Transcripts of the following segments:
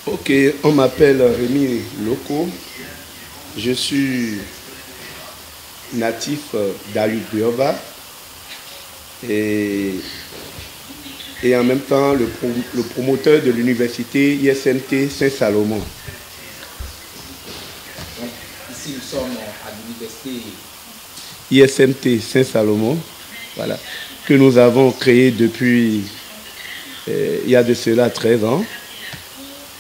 Ok, on m'appelle Rémi Loko. Je suis natif d'Ayou-Buyoba et en même temps le promoteur de l'université ISMT Saint-Salomon. Ici nous sommes à l'université ISMT Saint-Salomon, voilà, que nous avons créé depuis il y a de cela 13 ans.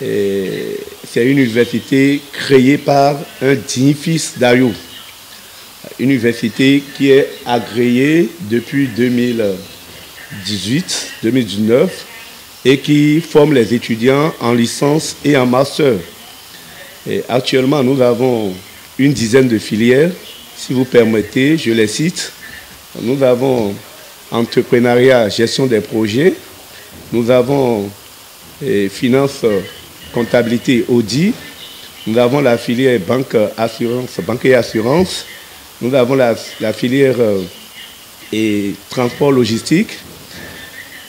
C'est une université créée par un digne fils d'Ayou. Une université qui est agréée depuis 2018-2019 et qui forme les étudiants en licence et en master. Et actuellement, nous avons une dizaine de filières. Si vous permettez, je les cite. Nous avons entrepreneuriat, gestion des projets. Nous avons finance, comptabilité, audit. Nous avons la filière banque et assurance. Nous avons la filière et transport logistique,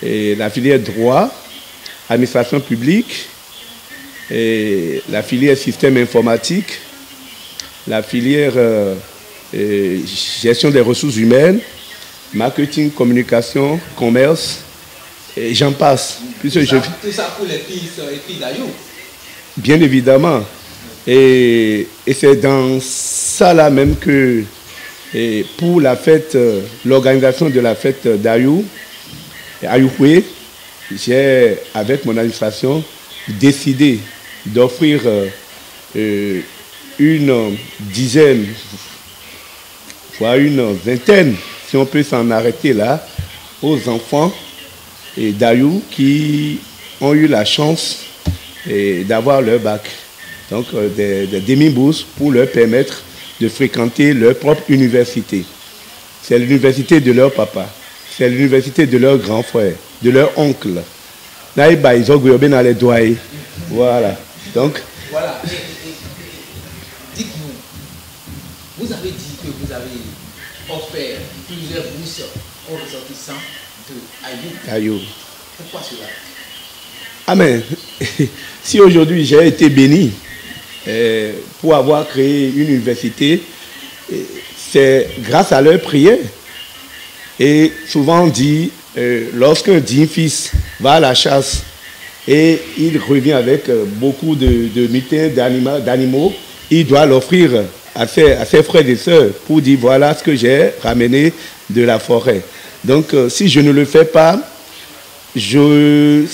et la filière droit, administration publique, et la filière système informatique, la filière gestion des ressources humaines, marketing, communication, commerce, et j'en passe. tout ça pour les filles d'Ayou. Bien évidemment. Et c'est dans ça là même que pour la fête, l'organisation de la fête d'Ayou, Ayouhoué, j'ai, avec mon administration, décidé d'offrir une dizaine, voire une vingtaine, si on peut s'en arrêter là, aux enfants d'Ayou qui ont eu la chance d'avoir leur bac. Donc des demi-bourses pour leur permettre de fréquenter leur propre université. C'est l'université de leur papa, c'est l'université de leur grand frère, de leur oncle. Là, ils ont dans les doigts. Voilà. Donc. Voilà. Dites-nous, vous avez dit que vous avez offert plusieurs bourses aux ressortissants de Ayou. Pourquoi cela? Amen. Si aujourd'hui j'ai été béni pour avoir créé une université, c'est grâce à leur prière. Et souvent on dit, lorsqu'un digne fils va à la chasse et il revient avec beaucoup de mutins d'animaux, il doit l'offrir à ses frères et sœurs pour dire voilà ce que j'ai ramené de la forêt. Donc si je ne le fais pas, je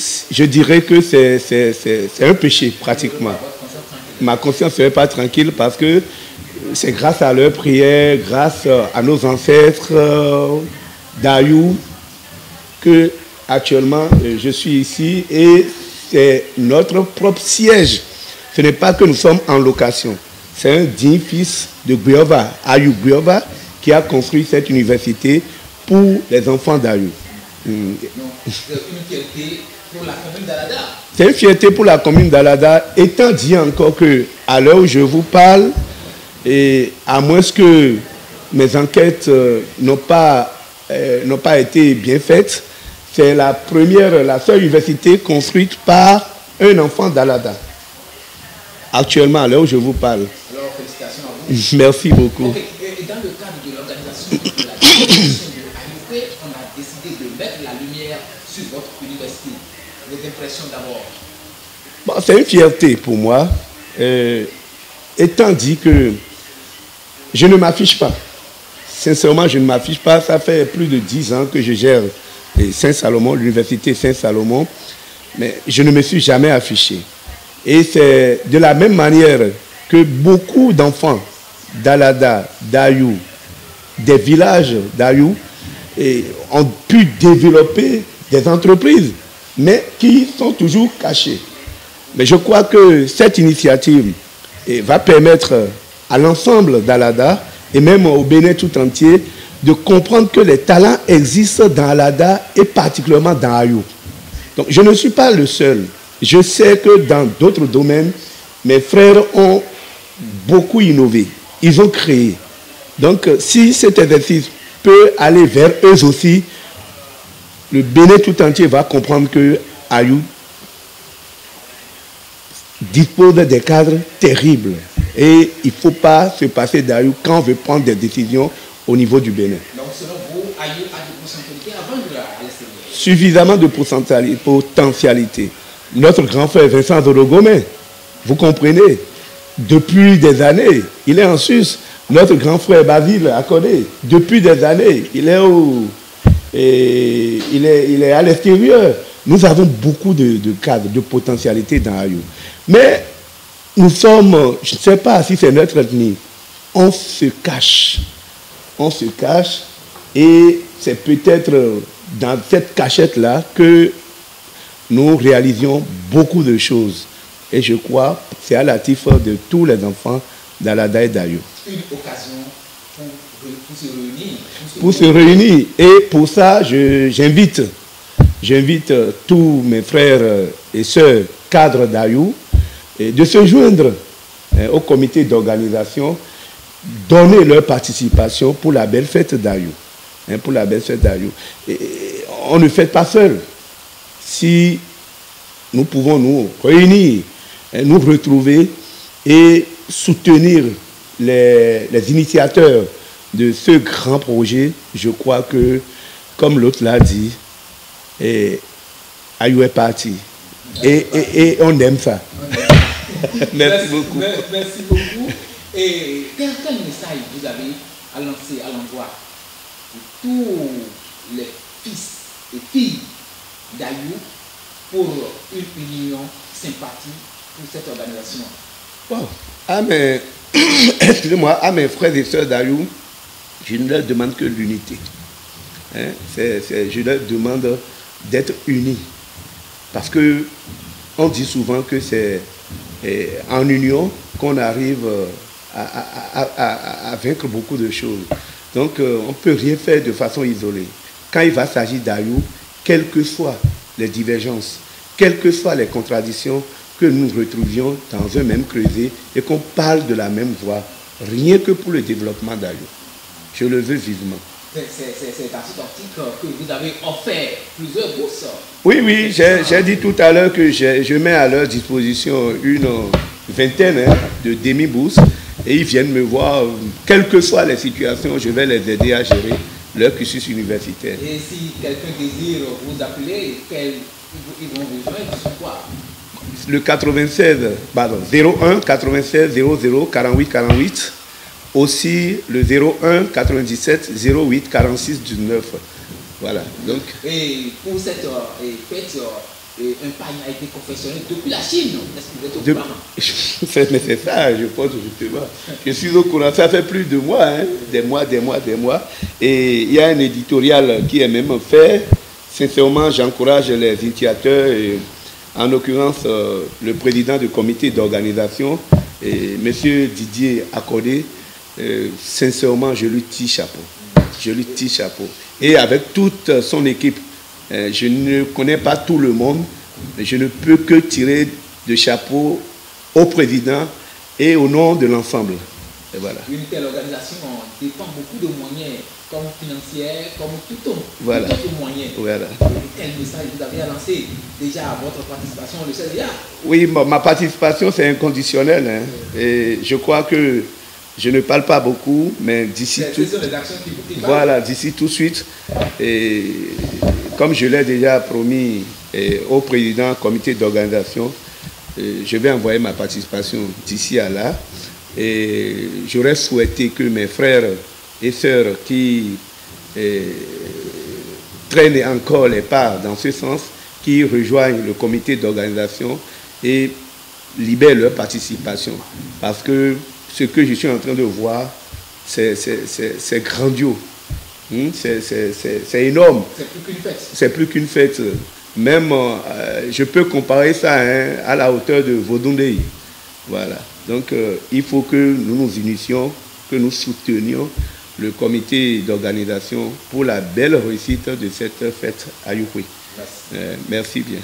dirais que c'est un péché pratiquement. Ma conscience ne serait pas tranquille parce que c'est grâce à leur prière, grâce à nos ancêtres d'Ayou que actuellement je suis ici et c'est notre propre siège. Ce n'est pas que nous sommes en location. C'est un digne fils de Buyoba, Ayou Buyoba, qui a construit cette université pour les enfants d'Ayou. C'est une fierté pour la commune d'Alada. C'est une fierté pour la commune d'Alada, étant dit encore que, à l'heure où je vous parle, et à moins que mes enquêtes n'ont pas été bien faites, c'est la seule université construite par un enfant d'Alada. Actuellement, à l'heure où je vous parle. Alors, félicitations à vous. Merci beaucoup. Okay. Et dans le cadre de l'organisation de la démonstration de Ayouhoué, on a décidé de mettre la lumière sur votre université. Vos impressions d'abord? Bon, c'est une fierté pour moi, étant dit que je ne m'affiche pas. Sincèrement, je ne m'affiche pas. Ça fait plus de 10 ans que je gère Saint-Salomon, l'université Saint-Salomon, mais je ne me suis jamais affiché. Et c'est de la même manière que beaucoup d'enfants d'Alada, d'Ayou, des villages d'Ayou, ont pu développer des entreprises, mais qui sont toujours cachées. Mais je crois que cette initiative va permettre à l'ensemble d'Alada et même au Bénin tout entier de comprendre que les talents existent dans Alada et particulièrement dans Ayou. Donc je ne suis pas le seul. Je sais que dans d'autres domaines, mes frères ont beaucoup innové. Ils ont créé. Donc si cet exercice peut aller vers eux aussi, le Bénin tout entier va comprendre que Ayou dispose des cadres terribles. Et il ne faut pas se passer d'Ayou quand on veut prendre des décisions au niveau du Bénin. Donc, selon vous, Ayou a des potentialités à vendre à l'extérieur? Suffisamment de potentialité. Notre grand frère Vincent Zologomé, vous comprenez, depuis des années, il est en Suisse. Notre grand frère Basile Akode, depuis des années, il est à l'extérieur. Nous avons beaucoup de cadres, de potentialités dans Ayou. Mais nous sommes, je ne sais pas si c'est notre ethnie, on se cache. On se cache et c'est peut-être dans cette cachette-là que nous réalisions beaucoup de choses. Et je crois que c'est à la tif de tous les enfants d'Alada et d'Ayou. Une occasion pour se réunir. Pour se réunir. Et pour ça, j'invite tous mes frères et sœurs cadres d'Ayou de se joindre au comité d'organisation, donner leur participation pour la belle fête d'Ayou. Pour la belle fête d'Ayou. On ne fait pas seul. Si nous pouvons nous réunir, nous retrouver et soutenir les initiateurs de ce grand projet, je crois que, comme l'autre l'a dit, Ayou est parti. Et on aime ça. Merci beaucoup. Merci beaucoup. Et quel message vous avez à lancer à l'endroit de tous les fils et filles d'Ayou pour une union sympathique pour cette organisation? Bon. Excusez-moi, à mes frères et sœurs d'Ayou, je ne leur demande que l'unité. Je leur demande d'être unis. Parce que on dit souvent que c'est en union qu'on arrive à vaincre beaucoup de choses. Donc on ne peut rien faire de façon isolée. Quand il va s'agir d'Ayou, quelles que soient les divergences, quelles que soient les contradictions, que nous retrouvions dans un même creuset et qu'on parle de la même voix, rien que pour le développement d'Ayou. Je le veux vivement. C'est dans cette optique que vous avez offert plusieurs bourses. Oui, j'ai dit tout à l'heure que je mets à leur disposition une vingtaine de demi-bourses et ils viennent me voir, quelles que soient les situations, je vais les aider à gérer leur cursus universitaire. Et si quelqu'un désire vous appeler, ils vont vous joindre sur quoi? Le 01 96 00 48 48, aussi le 01 97 08 46 19. Voilà. Donc, et pour cette fête, un pain a été confectionné depuis la Chine. Est-ce que vous êtes au courant? C'est ça, je pense justement. Je suis au courant. Ça fait plus de mois, des mois. Et il y a un éditorial qui est même fait. Sincèrement, j'encourage les initiateurs, en l'occurrence le président du comité d'organisation, M. Didier Akode. Sincèrement, je lui tire chapeau. Et avec toute son équipe, je ne connais pas tout le monde, mais je ne peux que tirer de chapeau au président et au nom de l'ensemble. Et voilà. Une telle organisation dépend beaucoup de moyens, comme financiers, comme tout voilà. moyen. Voilà. Quel message vous avez à lancer déjà à votre participation au CDA? Oui, ma participation, c'est inconditionnel. Et je crois que je ne parle pas beaucoup, mais d'ici tout de suite, et comme je l'ai déjà promis au président du comité d'organisation, je vais envoyer ma participation d'ici à là. Et j'aurais souhaité que mes frères et sœurs qui traînent encore les pas dans ce sens, qui rejoignent le comité d'organisation et libèrent leur participation. Parce que ce que je suis en train de voir, c'est grandiose. C'est énorme. C'est plus qu'une fête. Même, je peux comparer ça à la hauteur de Vodundei. Voilà. Donc, il faut que nous nous unissions, que nous soutenions le comité d'organisation pour la belle réussite de cette fête à Ayou. Merci bien.